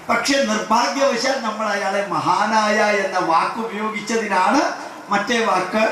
പക്ഷെ നിർഭാഗ്യവശാൽ നമ്മൾ അയാളെ മഹാനായ എന്ന വാക്ക് ഉപയോഗിച്ചതിനാണ് മറ്റേ വാക്ക്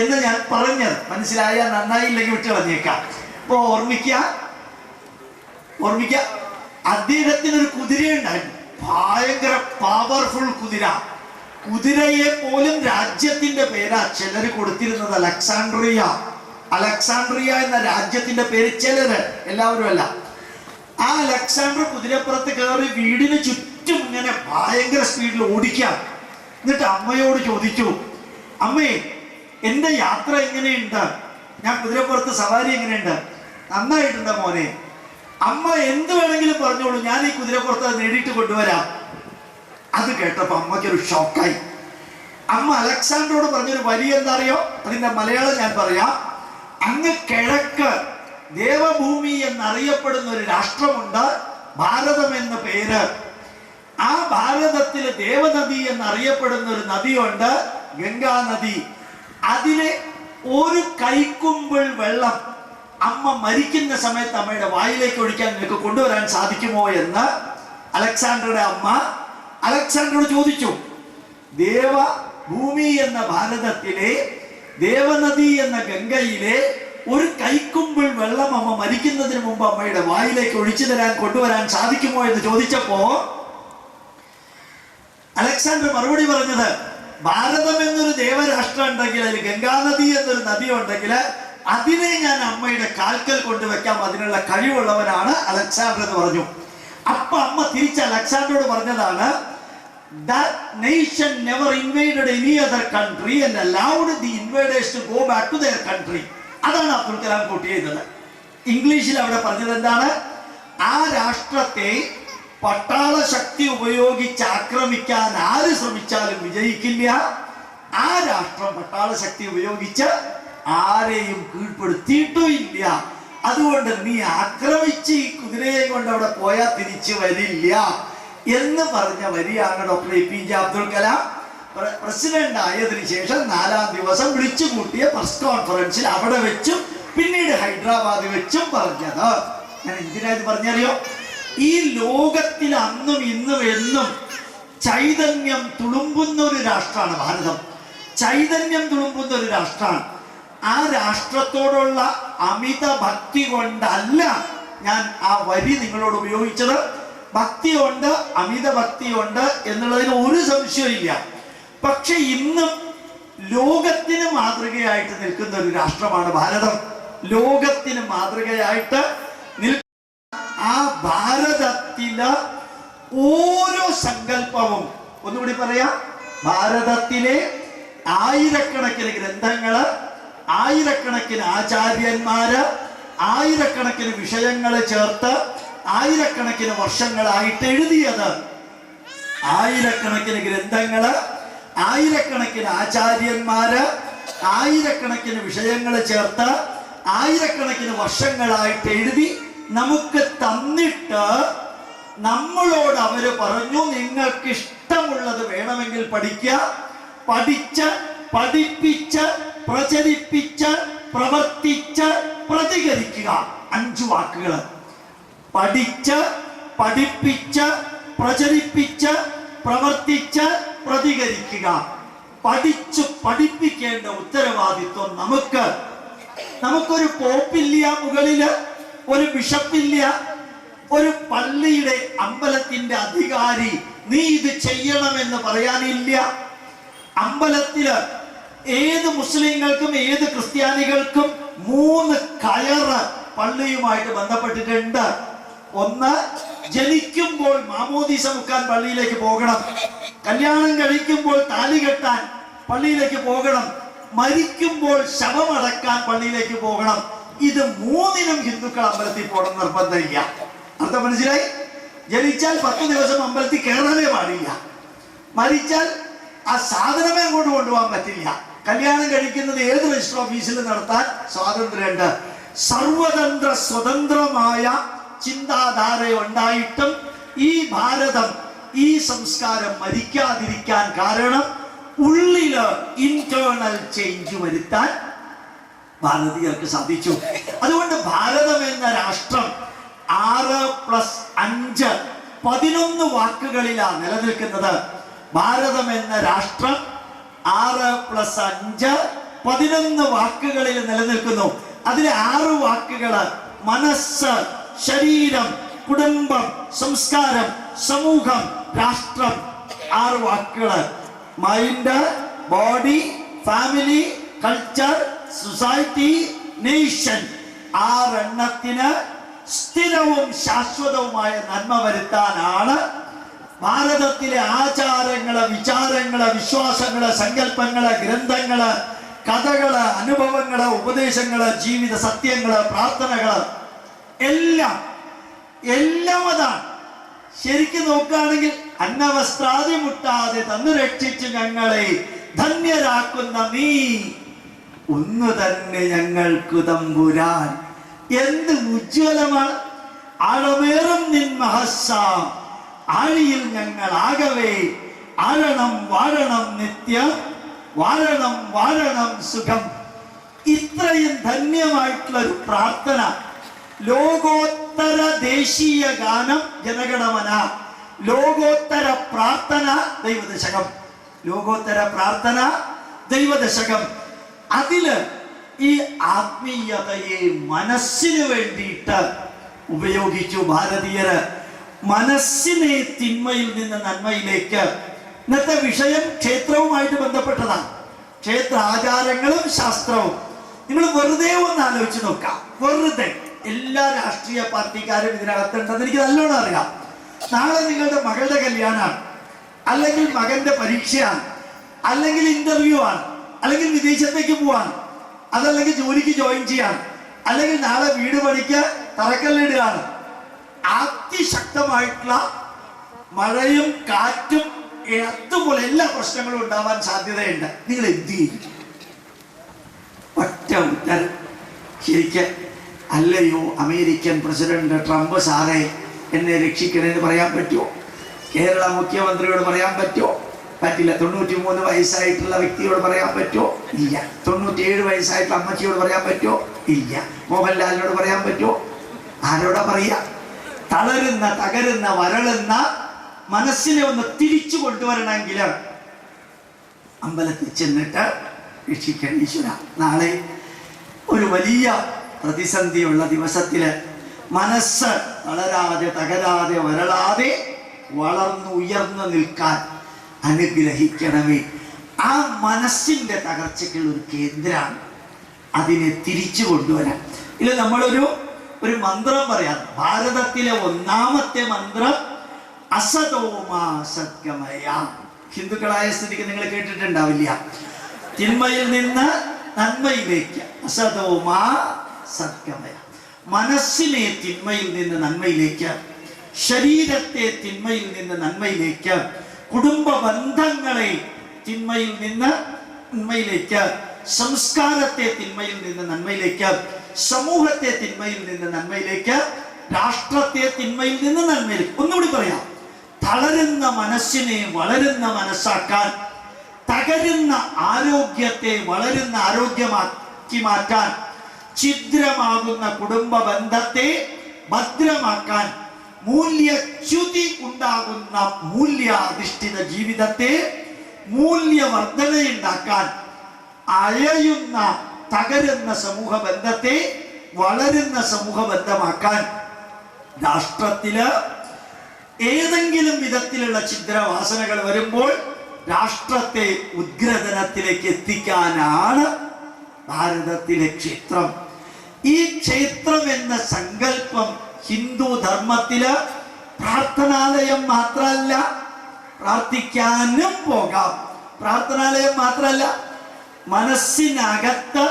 എന്ന് ഞാൻ പറഞ്ഞത്. മനസ്സിലായ? നന്നായില്ലെങ്കിൽ വിട്ട് കളഞ്ഞേക്കാം. അപ്പൊ ഓർമ്മിക്ക, അദ്ദേഹത്തിനൊരു കുതിരയുണ്ടായിരുന്നു, ഭയങ്കര പവർഫുൾ കുതിര. കുതിരയെ പോലും രാജ്യത്തിന്റെ പേരാ ചിലര് കൊടുത്തിരുന്നത്. അലക്സാണ്ട്രിയ എന്ന രാജ്യത്തിന്റെ പേര് ചിലര്, എല്ലാവരും അല്ല. ആ അലക്സാണ്ടർ കുതിരപ്പുറത്ത് കയറി വീടിന് ചുറ്റും ഇങ്ങനെ ഭയങ്കര സ്പീഡിൽ ഓടിക്കാം. എന്നിട്ട് അമ്മയോട് ചോദിച്ചു, അമ്മേ എന്റെ യാത്ര എങ്ങനെയുണ്ട്, ഞാൻ കുതിരപ്പുറത്ത് സവാരി എങ്ങനെയുണ്ട്? നന്നായിട്ടുണ്ട് മോനെ. അമ്മ എന്ത് വേണമെങ്കിലും പറഞ്ഞോളൂ, ഞാൻ ഈ കുതിരപ്പുറത്ത് നേടിയിട്ട് കൊണ്ടുവരാം. അത് കേട്ടപ്പോ അമ്മയ്ക്കൊരു ഷോക്കായി. അമ്മ അലക്സാണ്ടറോട് പറഞ്ഞൊരു വരി എന്താ അറിയോ? അതിന്റെ മലയാളം ഞാൻ പറയാം. അങ്ങ് കിഴക്ക് ദേവഭൂമി എന്നറിയപ്പെടുന്ന ഒരു രാഷ്ട്രമുണ്ട്, ഭാരതം എന്ന പേര്. ആ ഭാരതത്തില് ദേവനദി എന്നറിയപ്പെടുന്ന ഒരു നദിയുണ്ട്, ഗംഗാ നദി. അതിലെ ഒരു കൈക്കുമ്പിൾ വെള്ളം അമ്മ മരിക്കുന്ന സമയത്ത് അമ്മയുടെ വായിലേക്ക് ഒഴിക്കാൻ നിനക്ക് കൊണ്ടുവരാൻ സാധിക്കുമോ എന്ന് അലക്സാണ്ടറുടെ അമ്മ അലക്സാണ്ടറോട് ചോദിച്ചു. ദേവഭൂമി എന്ന ഭാരതത്തിലെ ദേവനദി എന്ന ഗംഗയിലെ ഒരു കൈക്കുമ്പിൾ വെള്ളം അമ്മ മരിക്കുന്നതിന് മുമ്പ് അമ്മയുടെ വായിലേക്ക് ഒഴിച്ചു തരാൻ കൊണ്ടുവരാൻ സാധിക്കുമോ എന്ന് ചോദിച്ചപ്പോ അലക്സാണ്ടർ മറുപടി പറഞ്ഞത്, ഭാരതം എന്നൊരു ദേവരാഷ്ട്രം ഉണ്ടെങ്കിൽ, അതിൽ ഗംഗാനദി എന്നൊരു നദി ഉണ്ടെങ്കിൽ അതിനെ ഞാൻ അമ്മയുടെ കാൽക്കൽ കൊണ്ടുവയ്ക്കാം, അതിനുള്ള കഴിവുള്ളവനാണ് അലക്സാണ്ടർ എന്ന് പറഞ്ഞു. അപ്പൊ അമ്മ തിരിച്ച് അലക്സാണ്ടറോട് പറഞ്ഞതാണ്, that nation never invaded any other country and allowed the invaders to go back to their country. അതാണ് അബ്ദുൽ കലാം കോട്ട് ചെയ്തത്. ഇംഗ്ലീഷിൽ അവിടെ പറഞ്ഞത് എന്താണ്? ആ രാഷ്ട്രത്തെ പട്ടാള ശക്തി ഉപയോഗിച്ച് ആക്രമിക്കാൻ ആര് ശ്രമിച്ചാലും വിജയിക്കില്ല. ആ രാഷ്ട്രം പട്ടാള ശക്തി ഉപയോഗിച്ച് ആരെയും കീഴ്പ്പെടുത്തിയിട്ടും ഇല്ല. അതുകൊണ്ട് നീ ആക്രമിച്ച് ഈ കുതിരയെ കൊണ്ട് അവിടെ പോയാൽ തിരിച്ചു വരില്ല എന്ന് പറഞ്ഞ വരിയാണ് doctor APJ Abdul Kalam president ആയതിനു ശേഷം 4-ാം ദിവസം വിളിച്ചു കൂട്ടിയ പ്രസ് കോൺഫറൻസിൽ അവിടെ വെച്ചും പിന്നീട് ഹൈദരാബാദ് വെച്ചും പറഞ്ഞത്. ഞാൻ എന്തിനായത് പറഞ്ഞറിയോ? ഈ ലോകത്തിൽ അന്നും ഇന്നും എന്നും ചൈതന്യം തുളുമ്പുന്ന ഒരു രാഷ്ട്രമാണ് ഭാരതം. ചൈതന്യം തുളുമ്പുന്ന ഒരു രാഷ്ട്രമാണ്. ആ രാഷ്ട്രത്തോടുള്ള അമിത ഭക്തി കൊണ്ടല്ല ഞാൻ ആ വരി നിങ്ങളോട് ഉപയോഗിച്ചത്. ഭക്തിയുണ്ട്, അമിത ഭക്തിയുണ്ട് എന്നുള്ളതിന് ഒരു സംശയമില്ല. പക്ഷെ ഇന്നും ലോകത്തിന് മാതൃകയായിട്ട് നിൽക്കുന്ന ഒരു രാഷ്ട്രമാണ് ഭാരതം. ലോകത്തിന് മാതൃകയായിട്ട് ആ ഭാരതത്തിലെ ഓരോ സങ്കല്പവും, ഒന്നുകൂടി പറയാം, ഭാരതത്തിലെ ആയിരക്കണക്കിന് ഗ്രന്ഥങ്ങള്, ആയിരക്കണക്കിന് ആചാര്യന്മാര്, ആയിരക്കണക്കിന് വിഷയങ്ങൾ ചേർത്ത് ആയിരക്കണക്കിന് വർഷങ്ങളായിട്ട് എഴുതിയത്, ആയിരക്കണക്കിന് ഗ്രന്ഥങ്ങള്, ആയിരക്കണക്കിന് ആചാര്യന്മാര്, ആയിരക്കണക്കിന് വിഷയങ്ങൾ ചേർത്ത് ആയിരക്കണക്കിന് വർഷങ്ങളായിട്ട് എഴുതി നമുക്ക് തന്നിട്ട് നമ്മളോട് അവര് പറഞ്ഞു, നിങ്ങൾക്ക് ഇഷ്ടമുള്ളത് വേണമെങ്കിൽ പഠിക്കുക, പഠിച്ച് പഠിപ്പിച്ച് പ്രചരിപ്പിച്ച് പ്രവർത്തിച്ച് പ്രതികരിക്കുക. 5 വാക്കുകൾ: പഠിച്ച് പഠിപ്പിച്ച് പ്രചരിപ്പിച്ച് പ്രവർത്തിച്ച് പ്രതികരിക്കുക. പഠിച്ചു പഠിപ്പിക്കേണ്ട ഉത്തരവാദിത്വം നമുക്കൊരു പോപ്പില്ല, മുകളില് ഒരു ബിഷപ്പില്ല, ഒരു പള്ളിയുടെ അമ്പലത്തിന്റെ അധികാരി നീ ഇത് ചെയ്യണമെന്ന് പറയാനില്ല. അമ്പലത്തില് ഏത് മുസ്ലിങ്ങൾക്കും ഏത് ക്രിസ്ത്യാനികൾക്കും 3 കയറ് പള്ളിയുമായിട്ട് ബന്ധപ്പെട്ടിട്ടുണ്ട്. ഒന്ന്, ജനിക്കുമ്പോൾ മാമോദീസ മുക്കാൻ പള്ളിയിലേക്ക് പോകണം, കല്യാണം കഴിക്കുമ്പോൾ താലി കെട്ടാൻ പള്ളിയിലേക്ക് പോകണം, മരിക്കുമ്പോൾ ശവമടക്കാൻ പള്ളിയിലേക്ക് പോകണം. ഇത് 3നും ഹിന്ദുക്കൾ അമ്പലത്തിൽ പോകണം നിർബന്ധമില്ല. അർത്ഥം മനസ്സിലായി? ജനിച്ചാൽ 10 ദിവസം അമ്പലത്തിൽ കയറാനേ പാടില്ല, മരിച്ചാൽ ആ സാധനമേ അങ്ങോട്ട് കൊണ്ടുപോകാൻ പറ്റില്ല, കല്യാണം കഴിക്കുന്നത് ഏത് രജിസ്റ്റർ ഓഫീസിൽ നടത്താൻ സ്വാതന്ത്ര്യമുണ്ട്. സർവതന്ത്ര സ്വതന്ത്രമായ ചിന്താധാര ഉണ്ടായിട്ടും ഈ ഭാരതം, ഈ സംസ്കാരം മരിക്കാതിരിക്കാൻ കാരണം ഉള്ളില് ഇന്റേണൽ ചേഞ്ച് വരുത്താൻ ഭാരതീയർക്ക് സാധിച്ചു. അതുകൊണ്ട് ഭാരതം എന്ന രാഷ്ട്രം 6+5 11 വാക്കുകളിലാണ് നിലനിൽക്കുന്നത്. ഭാരതം എന്ന രാഷ്ട്രം 6+5 11 വാക്കുകളിൽ നിലനിൽക്കുന്നു. അതിലെ 6 വാക്കുകള് മനസ്സ്, ശരീരം, കുടുംബം, സംസ്കാരം, സമൂഹം, രാഷ്ട്രം. 6 വാക്കുകള്. Mind, body, family, culture, society, nation. 6 എണ്ണത്തിന് സ്ഥിരവും ശാശ്വതവുമായ നന്മ വരുത്താനാണ് ഭാരതത്തിലെ ആചാരങ്ങള്, വിചാരങ്ങള്, വിശ്വാസങ്ങള്, സങ്കല്പങ്ങള്, ഗ്രന്ഥങ്ങള്, കഥകള്, അനുഭവങ്ങള്, ഉപദേശങ്ങള്, ജീവിത സത്യങ്ങള്, പ്രാർത്ഥനകള് എല്ലാം അതാണ്. ശരിക്കും നോക്കുകയാണെങ്കിൽ അന്നവസ്ത്രാദി മുട്ടാതെ തന്നു രക്ഷിച്ചു ഞങ്ങളെ ധന്യരാക്കുന്ന നീ ഒന്നു തന്നെ ഞങ്ങൾക്ക് തമ്പുരാൻ. എന്ത് ഉജ്ജ്വലമാണ്! ആഴമേറും നിൻ മഹസ്സാം ആഴിയിൽ ഞങ്ങൾ ആകവേ ആഴണം വാഴണം നിത്യം, വാഴണം വാഴണം സുഖം. ഇത്രയും ധന്യമായിട്ടുള്ള ഒരു പ്രാർത്ഥന. ലോകോത്തര ദേശീയ ഗാനം ജനഗണമന, ലോകോത്തര പ്രാർത്ഥന ദൈവദശകം, ലോകോത്തര പ്രാർത്ഥന ദൈവദശകം. അതില് ഈ ആത്മീയതയെ മനസ്സിന് വേണ്ടിയിട്ട് ഉപയോഗിച്ചു ഭാരതീയര്. മനസ്സിനെ തിന്മയിൽ നിന്ന് നന്മയിലേക്ക്. ഇന്നത്തെ വിഷയം ക്ഷേത്രവുമായിട്ട് ബന്ധപ്പെട്ടതാണ്. ക്ഷേത്ര ആചാരങ്ങളും ശാസ്ത്രവും. നിങ്ങൾ വെറുതെ ഒന്ന് ആലോചിച്ച് നോക്കാം. വെറുതെ എല്ലാ രാഷ്ട്രീയ പാർട്ടിക്കാരും ഇതിനകത്തുണ്ടെന്ന് എനിക്ക് നല്ലോണം അറിയാം. നാളെ നിങ്ങളുടെ മകളുടെ കല്യാണമാണ്, അല്ലെങ്കിൽ മകന്റെ പരീക്ഷയാണ്, അല്ലെങ്കിൽ ഇന്റർവ്യൂ ആണ്, അല്ലെങ്കിൽ വിദേശത്തേക്ക് പോവാണ്, അതല്ലെങ്കിൽ ജോലിക്ക് ജോയിൻ ചെയ്യാണ്, അല്ലെങ്കിൽ നാളെ വീട് പണിക്ക് തറക്കല്ലിടുകയാണ്. അതിശക്തമായിട്ടുള്ള മഴയും കാറ്റും അതുപോലെ എല്ലാ പ്രശ്നങ്ങളും ഉണ്ടാവാൻ സാധ്യതയുണ്ട്. നിങ്ങൾ എന്ത് ചെയ്യും? ഒറ്റ ഉത്തരം. ശരിക്ക് അല്ലയോ അമേരിക്കൻ പ്രസിഡന്റ് ട്രംപ് സാറേ എന്നെ രക്ഷിക്കണമെന്ന് പറയാൻ പറ്റുമോ? കേരള മുഖ്യമന്ത്രിയോട് പറയാൻ പറ്റുമോ? പറ്റില്ല. 93 വയസ്സായിട്ടുള്ള വ്യക്തിയോട് പറയാൻ പറ്റുമോ? ഇല്ല. 97 വയസ്സായിട്ടുള്ള അമ്മച്ചിയോട് പറയാൻ പറ്റുമോ? ഇല്ല. മോഹൻലാലിനോട് പറയാൻ പറ്റുമോ? ആരോടാ പറയാ? തളരുന്ന, തകരുന്ന, വരളുന്ന മനസ്സിനെ ഒന്ന് തിരിച്ചു കൊണ്ടുവരണമെങ്കിൽ അമ്പലത്തിൽ ചെന്നിട്ട് രക്ഷിക്കണം ഈശ്വര. നാളെ ഒരു വലിയ പ്രതിസന്ധിയുള്ള ദിവസത്തില് മനസ്സ് തളരാതെ, തകരാതെ, വരളാതെ വളർന്നു ഉയർന്നു നിൽക്കാൻ അനുഗ്രഹിക്കണമേ. ആ മനസ്സിന്റെ തകർച്ചയ്ക്കുള്ള ഒരു കേന്ദ്രമാണ്. അതിനെ തിരിച്ചു കൊണ്ടുവരാൻ. ഇല്ല, നമ്മളൊരു മന്ത്രം പറയാം. ഭാരതത്തിലെ 1ാമത്തെ മന്ത്രം അസതോമാ സദ്ഗമയ. ഹിന്ദുക്കളായ സ്ഥിതിക്ക് നിങ്ങൾ കേട്ടിട്ടുണ്ടാവില്ല. തിന്മയിൽ നിന്ന് നന്മയിലേക്ക്. അസതോമാ സദ്ഗമയ. മനസ്സിനെ തിന്മയിൽ നിന്ന് നന്മയിലേക്ക്, ശരീരത്തെ തിന്മയിൽ നിന്ന് നന്മയിലേക്ക്, കുടുംബ ബന്ധങ്ങളെ തിന്മയിൽ നിന്ന് നന്മയിലേക്ക്, സംസ്കാരത്തെ തിന്മയിൽ നിന്ന് നന്മയിലേക്ക്, സമൂഹത്തെ തിന്മയിൽ നിന്ന് നന്മയിലേക്ക്, രാഷ്ട്രത്തെ തിന്മയിൽ നിന്ന് നന്മയിലേക്ക്. ഒന്നുകൂടി പറയാം. തളരുന്ന മനസ്സിനെ വളരുന്ന മനസ്സാക്കാൻ, തകരുന്ന ആരോഗ്യത്തെ വളരുന്ന ആരോഗ്യമാക്കി മാറ്റാൻ, ഛിദ്രമാകുന്ന കുടുംബ ബന്ധത്തെ ഭദ്രമാക്കാൻ, മൂല്യച്യുതി ഉണ്ടാകുന്ന മൂല്യാധിഷ്ഠിത ജീവിതത്തെ മൂല്യവർദ്ധനയുണ്ടാക്കാൻ, അഴയുന്ന തകരുന്ന സമൂഹ ബന്ധത്തെ വളരുന്ന സമൂഹ ബന്ധമാക്കാൻ, രാഷ്ട്രത്തില് ഏതെങ്കിലും വിധത്തിലുള്ള ഛിദ്രവാസനകൾ വരുമ്പോൾ രാഷ്ട്രത്തെ ഉദ്ഗ്രഥനത്തിലേക്ക് എത്തിക്കാനാണ് ഭാരതത്തിലെ ക്ഷേത്രം. ഈ ക്ഷേത്രം എന്ന സങ്കല്പം ഹിന്ദു ധർമ്മത്തില് പ്രാർത്ഥനാലയം മാത്രമല്ല, പ്രാർത്ഥിക്കാനും പോകാം. പ്രാർത്ഥനാലയം മാത്രമല്ല, മനസ്സിനകത്ത്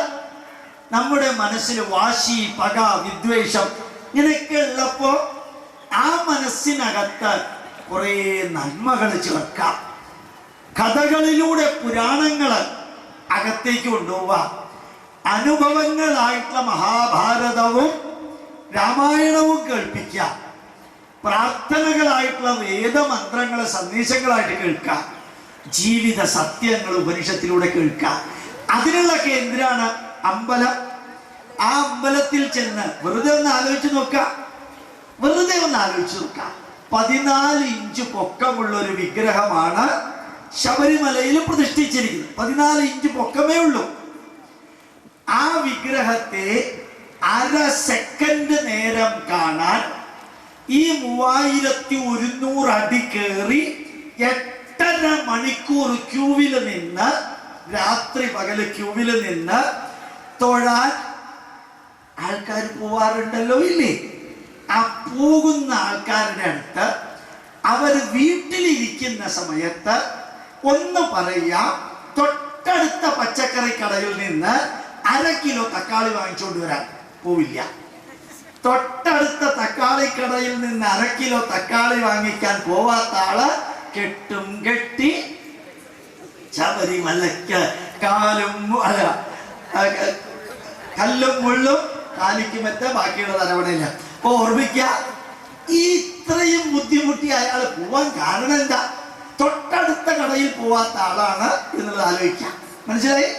നമ്മുടെ മനസ്സിൽ വാശി, പക, വിദ്വേഷം ഇങ്ങനെയൊക്കെ ഉള്ളപ്പോ ആ മനസ്സിനകത്ത് കുറെ നന്മകൾ ചേർക്കാം. കഥകളിലൂടെ പുരാണങ്ങൾ അകത്തേക്ക് കൊണ്ടുപോവാം. അനുഭവങ്ങളായിട്ടുള്ള മഹാഭാരതവും രാമായണവും കേൾപ്പിക്കാം. പ്രാർത്ഥനകളായിട്ടുള്ള വേദമന്ത്രങ്ങൾ സന്ദേശങ്ങളായിട്ട് കേൾക്കാം. ജീവിത സത്യങ്ങൾ ഉപനിഷത്തിലൂടെ കേൾക്കാം. അതിനുള്ള കേന്ദ്രമാണ് അമ്പലം. ആ അമ്പലത്തിൽ ചെന്ന് വെറുതെ ഒന്ന് ആലോചിച്ച് നോക്കാം. വെറുതെ ഒന്ന് ആലോചിച്ച് നോക്കാം. 14 ഇഞ്ച് പൊക്കമുള്ള ഒരു വിഗ്രഹമാണ് ശബരിമലയിൽ പ്രതിഷ്ഠിച്ചിരിക്കുന്നത്. 14 ഇഞ്ച് പൊക്കമേ ഉള്ളൂ. ആ വിഗ്രഹത്തെ അര സെക്കൻഡ് നേരം കാണാൻ ഈ 3100 അടി കയറി 8.5 മണിക്കൂർ ക്യൂവിൽ നിന്ന്, രാത്രി പകല് ക്യൂവിൽ നിന്ന് തൊഴാൻ ആൾക്കാർ പോവാറുണ്ടല്ലോ, ഇല്ലേ? ആ പോകുന്ന ആൾക്കാരുടെ അടുത്ത് അവർ വീട്ടിലിരിക്കുന്ന സമയത്ത് ഒന്ന് പറയാ, തൊട്ടടുത്ത പച്ചക്കറി കടയിൽ നിന്ന് 1/2 കിലോ തക്കാളി വാങ്ങിച്ചുകൊണ്ട് വരാൻ പോവില്ല. തൊട്ടടുത്ത തക്കാളി കടയിൽ നിന്ന് 1/2 കിലോ തക്കാളി വാങ്ങിക്കാൻ പോവാത്ത ആള് കെട്ടും കെട്ടി ശബരിമലയ്ക്ക് കല്ലും മുള്ളും കാലിക്കുമറ്റ ബാക്കിയുള്ള തലവണയില്ല. അപ്പൊ ഓർമ്മിക്ക, ഇത്രയും ബുദ്ധിമുട്ടി അയാൾ പോവാൻ കാരണം എന്താ? തൊട്ടടുത്ത കടയിൽ പോവാത്ത ആളാണ് എന്നുള്ളത് ആലോചിക്കാം. മനസ്സിലായി?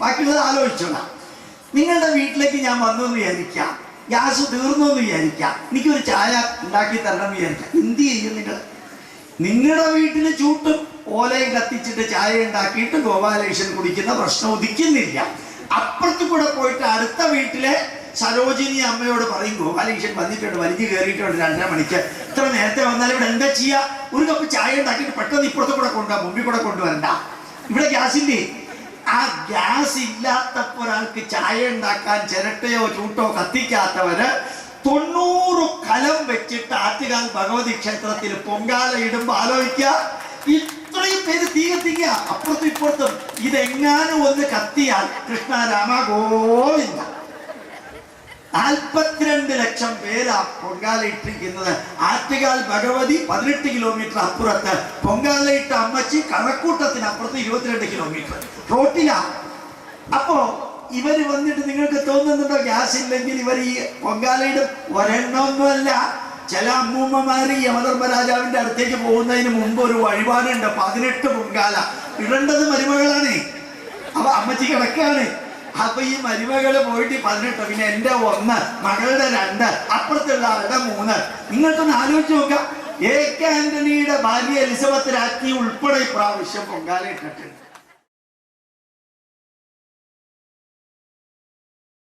ബാക്കിയുള്ളത് ആലോചിച്ചോളാം. നിങ്ങളുടെ വീട്ടിലേക്ക് ഞാൻ വന്നു എന്ന് വിചാരിക്കാം, ഗ്യാസ് തീർന്നു എന്ന് വിചാരിക്കാം, എനിക്കൊരു ചായ ഉണ്ടാക്കി തരണം എന്ന് വിചാരിക്കാം. എന്ത് ചെയ്യും നിങ്ങൾ? നിങ്ങളുടെ വീട്ടിൽ ചൂട്ടും ഓലയും കത്തിച്ചിട്ട് ചായ ഉണ്ടാക്കിയിട്ട് ഗോപാലകൃഷ്ണൻ കുടിക്കുന്ന പ്രശ്നം ഉദിക്കുന്നില്ല. അപ്പുറത്ത് കൂടെ പോയിട്ട് അടുത്ത വീട്ടിലെ സരോജിനി അമ്മയോട് പറയും, ഗോപാലകൃഷ്ണൻ വന്നിട്ടുണ്ട്, വലിഞ്ഞു കയറിയിട്ടുണ്ട് 2.5 മണിക്ക്, ഇത്ര നേരത്തെ വന്നാൽ ഇവിടെ എന്താ ചെയ്യാ? ഒരു കപ്പ് ചായ ഉണ്ടാക്കിയിട്ട് പെട്ടെന്ന് ഇപ്പുറത്ത് കൂടെ കൊണ്ടുപോകാം, മുമ്പിൽ കൂടെ കൊണ്ടുവരണ്ട. ഇവിടെ ഗ്യാസില്ലേ? ആ ഗ്യാസ് ഇല്ലാത്തപ്പോൾ ഒരാൾക്ക് ചായ ഉണ്ടാക്കാൻ ചിരട്ടയോ ചൂട്ടോ കത്തിക്കാത്തവര് 90 കലം വെച്ചിട്ട് ആറ്റുകാൽ ഭഗവതി ക്ഷേത്രത്തിൽ പൊങ്കാല ഇടുമ്പോ ആലോചിക്കുക, ഇത്രയും പേര് തീ കത്തിക്കുക അപ്പുറത്തും ഇപ്പുറത്തും. ഇതെങ്ങാനും ഒന്ന് കത്തിയാൽ കൃഷ്ണ രാമ ഗോവിന്ദ. 42 ലക്ഷം പേരാ പൊങ്കാല ഇട്ടിരിക്കുന്നത്. ആറ്റുകാൽ ഭഗവതി 18 കിലോമീറ്റർ അപ്പുറത്ത്, പൊങ്കാലയിട്ട അമ്മച്ചി കഴക്കൂട്ടത്തിനപ്പുറത്ത് 22 കിലോമീറ്റർ റോട്ടിലാ. അപ്പോ ഇവര് വന്നിട്ട് നിങ്ങൾക്ക് തോന്നുന്നുണ്ടോ ഗ്യാസ് ഇല്ലെങ്കിൽ ഇവർ ഈ പൊങ്കാലയിടും? ഒരെണ്ണമൊന്നുമല്ല. ചില അമ്മൂമ്മമാര് യമധർമ്മരാജാവിന്റെ അടുത്തേക്ക് പോകുന്നതിന് മുമ്പ് ഒരു വഴിപാടുണ്ട്, 18 പൊങ്കാല ഇടേണ്ടത് മരുമകളാണ്. അപ്പൊ അമ്മച്ചി കിടക്കാണ്. അപ്പൊ ഈ മരുമകള് പോയിട്ട് 18, പിന്നെ എന്റെ 1, മകളുടെ 2, അപ്പുറത്തുള്ള ആളുടെ 3. നിങ്ങൾക്കൊന്ന് ആലോചിച്ച് നോക്കാം. എ കെ ആന്റണിയുടെ ഭാര്യ എലിസബത്ത് രാജ്ഞി ഉൾപ്പെടെ ഇപ്രാവശ്യം പൊങ്കാല ഇട്ടിട്ടുണ്ട്.